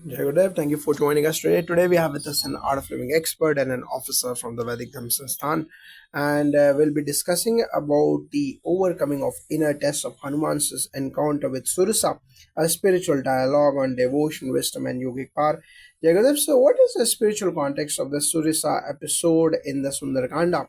Jai Gurudev, thank you for joining us today. Today we have with us an art of living expert and an officer from the Vedic Dhamma Sansthan, and we'll be discussing about the overcoming of inner tests of Hanuman's encounter with Surasa, a spiritual dialogue on devotion, wisdom, and yogic power. Jai Gurudev, so what is the spiritual context of the Surasa episode in the Sunder Kanda?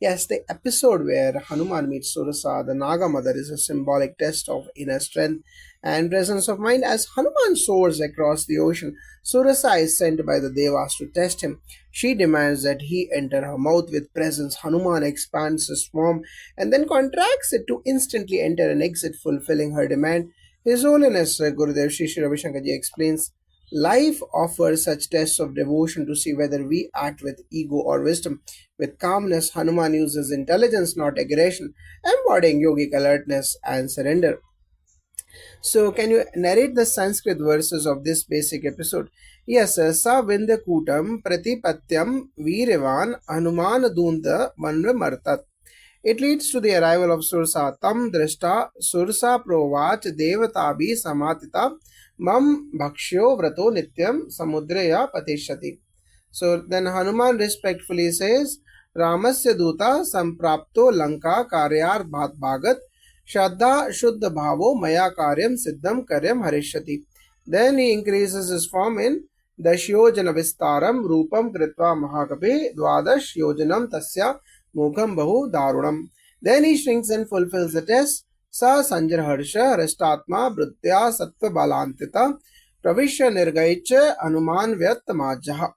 Yes, the episode where Hanuman meets Surasa, the Naga mother, is a symbolic test of inner strength and presence of mind. As Hanuman soars across the ocean, Surasa is sent by the Devas to test him. She demands that he enter her mouth with presence. Hanuman expands his form and then contracts it to instantly enter and exit, fulfilling her demand. His Holiness Gurudev Shri Shri Ravi Shankar Ji explains, life offers such tests of devotion to see whether we act with ego or wisdom. With calmness, Hanuman uses intelligence, not aggression, embodying yogic alertness and surrender. So, can you narrate the Sanskrit verses of this basic episode? Yes, sa vindyakutam pratipatyam virivan hanuman dunda vanramartat. It leads to the arrival of Sursa. Tam drishta Sursa provach devatabi samatita mam bhakshyo vrato nityam samudreya patishati. So then Hanuman respectfully says, Ramasya Duta Samprapto Lanka Karyar Bhagat Shraddha Shuddha Bhavo Maya Karyam Siddham Karyam Harishati. Then he increases his form in Dashyojana Vistaram Rupam Kritva Mahakape Dwadash Yojanam Tasya Mukham Bahu Darunam. Then he shrinks and fulfills the test. Sa Sanjar Harsha Rashtatma Brutya Sattva Balantita Pravishya Nirgaicha Anuman Vyatamajaha.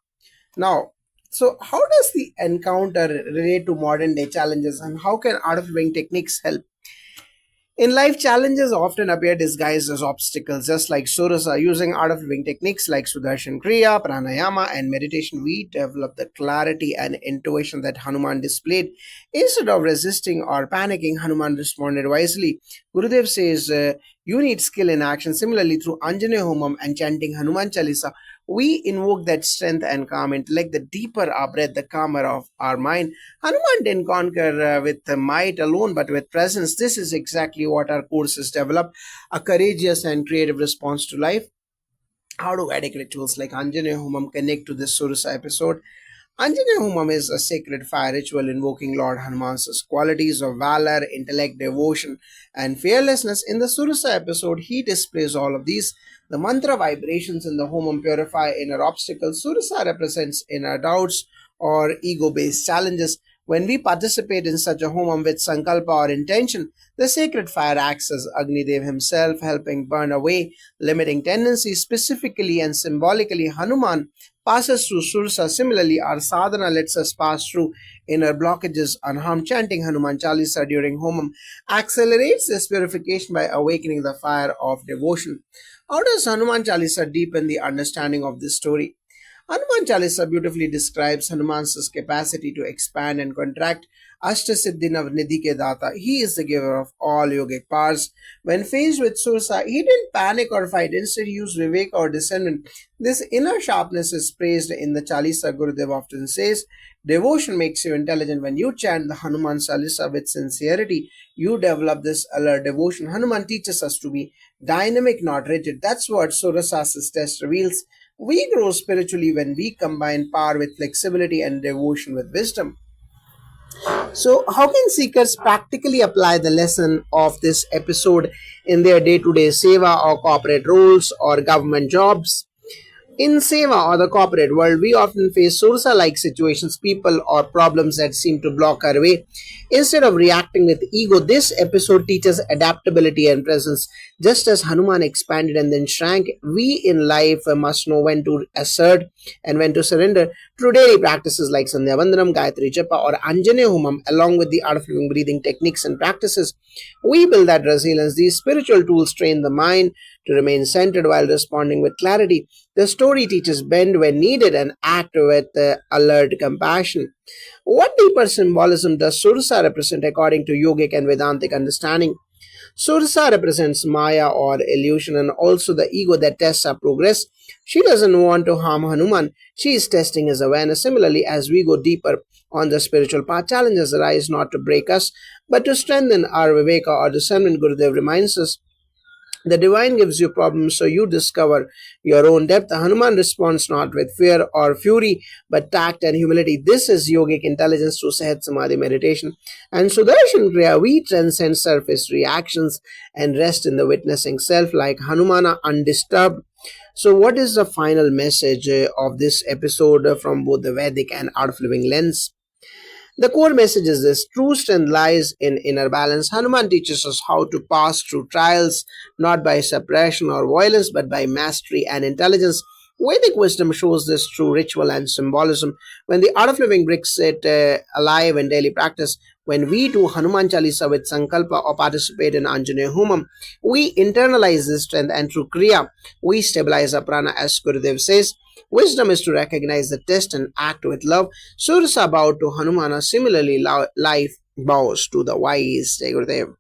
Now, so how does the encounter relate to modern day challenges and how can art of living techniques help? In life, challenges often appear disguised as obstacles, just like Surasa. Using art of living techniques like Sudarshan Kriya, Pranayama, and meditation, we develop the clarity and intuition that Hanuman displayed. Instead of resisting or panicking, Hanuman responded wisely. Gurudev says, you need skill in action. Similarly, through Anjane Homam and chanting Hanuman Chalisa, we invoke that strength and calm intellect. The deeper our breath, the calmer of our mind. Hanuman didn't conquer with might alone, but with presence. This is exactly what our courses develop, a courageous and creative response to life. How do Vedic rituals like Anjane Homam connect to this Surasa episode? Anjane Homam is a sacred fire ritual invoking Lord Hanuman's qualities of valor, intellect, devotion, and fearlessness. In the Surasa episode, he displays all of these. The mantra vibrations in the Homam purify inner obstacles. Surasa represents inner doubts or ego based challenges. When we participate in such a Homam with Sankalpa or intention, the sacred fire acts as Agni Dev himself, helping burn away limiting tendencies. Specifically and symbolically, Hanuman passes through Sursa. Similarly, our sadhana lets us pass through inner blockages unharmed. Chanting Hanuman Chalisa during Homam accelerates this purification by awakening the fire of devotion. How does Hanuman Chalisa deepen the understanding of this story? Hanuman Chalisa beautifully describes Hanuman's capacity to expand and contract. Ashtasiddhinav Nidhi ke Data. He is the giver of all yogic powers. When faced with Sursa, he didn't panic or fight. Instead, he used Vivek or discernment. This inner sharpness is praised in the Chalisa. Gurudev often says, devotion makes you intelligent. When you chant the Hanuman Chalisa with sincerity, you develop this alert devotion. Hanuman teaches us to be dynamic, not rigid. That's what Surasa's test reveals. We grow spiritually when we combine power with flexibility and devotion with wisdom. So, how can seekers practically apply the lesson of this episode in their day to day seva or corporate roles or government jobs? In Seva or the corporate world, we often face Sursa like situations, people, or problems that seem to block our way. Instead of reacting with ego, this episode teaches adaptability and presence. Just as Hanuman expanded and then shrank, we in life must know when to assert and when to surrender. Through daily practices like Sandhya Vandanam, Gayatri Japa, or Anjane Homam, along with the art of living breathing techniques and practices, we build that resilience. These spiritual tools train the mind to remain centered while responding with clarity. The story teaches bend when needed and act with alert compassion. What deeper symbolism does Sursa represent according to yogic and Vedantic understanding? Sursa represents Maya or illusion and also the ego that tests our progress. She doesn't want to harm Hanuman. She is testing his awareness. Similarly, as we go deeper on the spiritual path, challenges arise not to break us, but to strengthen our Viveka or discernment. Gurudev reminds us The divine gives you problems so you discover your own depth. Hanuman responds not with fear or fury, but tact and humility. This is yogic intelligence through Sahat Samadhi meditation. And Sudarshan Kriya, we transcend surface reactions and rest in the witnessing self like Hanumana undisturbed. So, what is the final message of this episode from both the Vedic and Art of Living lens? The core message is this: true strength lies in inner balance. Hanuman teaches us how to pass through trials not by suppression or violence but by mastery and intelligence. Vedic wisdom shows this through ritual and symbolism. When the art of living brings it alive in daily practice, when we do Hanuman Chalisa with Sankalpa or participate in Anjaneya Humam, we internalize this strength and through Kriya, we stabilize our prana as Gurudev says. Wisdom is to recognize the test and act with love. Surasa bowed to Hanumana. Similarly, life bows to the wise. Jai Gurudev.